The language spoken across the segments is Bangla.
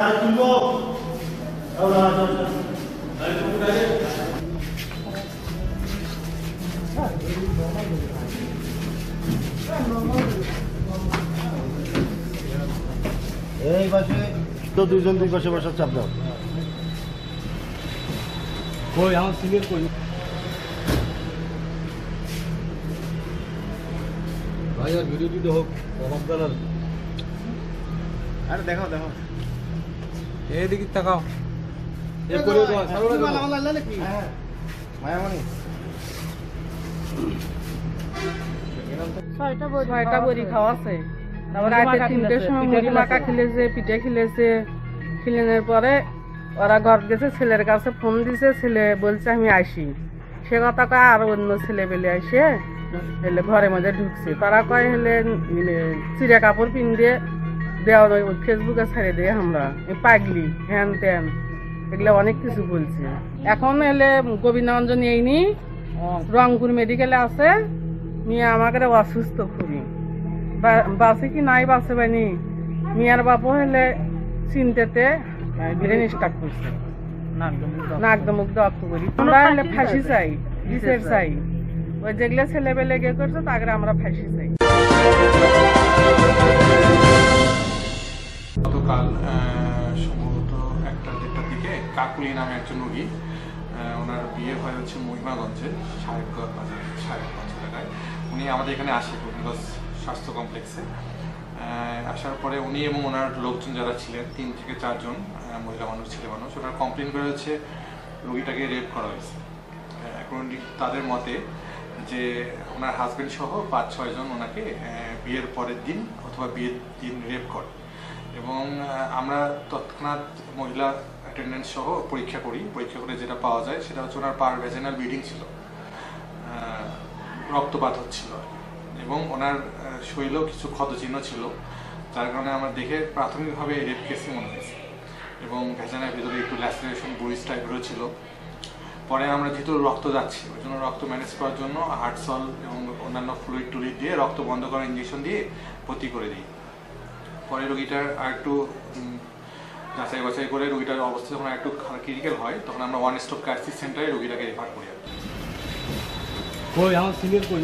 এই পাশে তো দুইজন দুই পাশে বসার চাপ দাও। কই আমার সিনিয়র কই ভাই আর ভিডিও দিতে হোক আপনার। আরে দেখাও দেখাও এইদিকে তাকাও। এ করে দাও সারো না কি হ্যাঁ মায়ামণি ছয়টা বড়ি খাওয়াছে, তারপর রাতে 3টের সময় মুড়ি মাখা খেলেছে, পিঠে খেলেছে। খেলেনের পরে ওরা ঘর গেছে, ছেলের কাছে ফোন দিছে, ছেলে বলছে আমি আসি। সে কথা কয় আর অন্য ছেলে পেলে আসে হেলে ঘরের মধ্যে ঢুকছে। তারা কয় হেলে চিড়ে কাপড় পিনতে দেওয়া ফেসবুকে ছেড়ে দিয়ে আমরা পাগলি হ্যান ত্যান এগুলো অনেক কিছু বলছে। এখন এলে গোবিন্দগঞ্জ নিয়েইনি, রংপুর মেডিকেলে আছে নিয়ে আমাকে অসুস্থ খুবই। বাসে কি নাই বাসে বাইনি মিয়ার বাপু হলে চিনতেতে ব্রেন স্টার্ট করছে, নাকদমুখ অক্ষ করি। আমরা হলে ফাঁসি চাই, বিচার চাই। ওই যেগুলো ছেলে পেলে গে করছে তাকে আমরা ফাঁসি চাই। গতকাল সম্ভবত 1টা-1:30টার দিকে কাকুলি নামে একজন রোগী, ওনার বিয়ে হয় হচ্ছে মহিমাগঞ্জে সাহেবগঞ্জ এলাকায়। উনি আমাদের এখানে আসে গোবিন্দগঞ্জ স্বাস্থ্য কমপ্লেক্সে। আসার পরে উনি এবং ওনার লোকজন যারা ছিলেন 3 থেকে 4 জন মহিলা মানুষ ছেলে মানুষ, ওনারা কমপ্লেন করে হচ্ছে রোগীটাকে রেপ করা হয়েছে। এখন তাদের মতে যে ওনার হাজব্যান্ড সহ 5-6 জন ওনাকে বিয়ের পরের দিন অথবা বিয়ের দিন রেপ করে। এবং আমরা তৎক্ষণাৎ মহিলা অ্যাটেন্ডেন্স সহ পরীক্ষা করে যেটা পাওয়া যায় সেটা হচ্ছে ওনার পার ভ্যাজিনাল ব্লিডিং ছিল, রক্তপাত হচ্ছিল এবং ওনার শরীরেও কিছু ক্ষতচিহ্ন ছিল, যার কারণে আমরা দেখে প্রাথমিকভাবে রেপ কেসই মনে হয়েছে। এবং ভ্যাজিনার ভিতরে একটু ল্যাসিরেশন বুরিজ টাইপেরও ছিল। পরে আমরা যেহেতু রক্ত যাচ্ছে ওই জন্য রক্ত ম্যানেজ করার জন্য হার্টসল এবং অন্যান্য ফ্লুইড টুইড দিয়ে রক্ত বন্ধ করার ইঞ্জেকশন দিয়ে ভর্তি করে দিই। পরে রোগীটার আর একটু যাচাই বাছাই করে রোগীটার অবস্থা যখন একটু ক্রিটিক্যাল হয় তখন আমরা 1 স্টপ ক্রাইসিস সেন্টারে রোগীটাকে রেফার করি। কই আমার সিনিয়র কই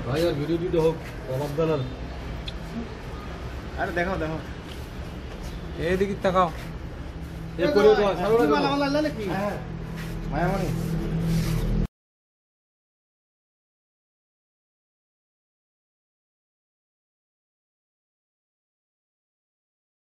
ভাই আর ভিডিও দিতে হোক আপনার। আরে দেখাও দেখাও এইদিকে তাকাও। এ করে দাও সারো না কি হ্যাঁ মায়ামণি।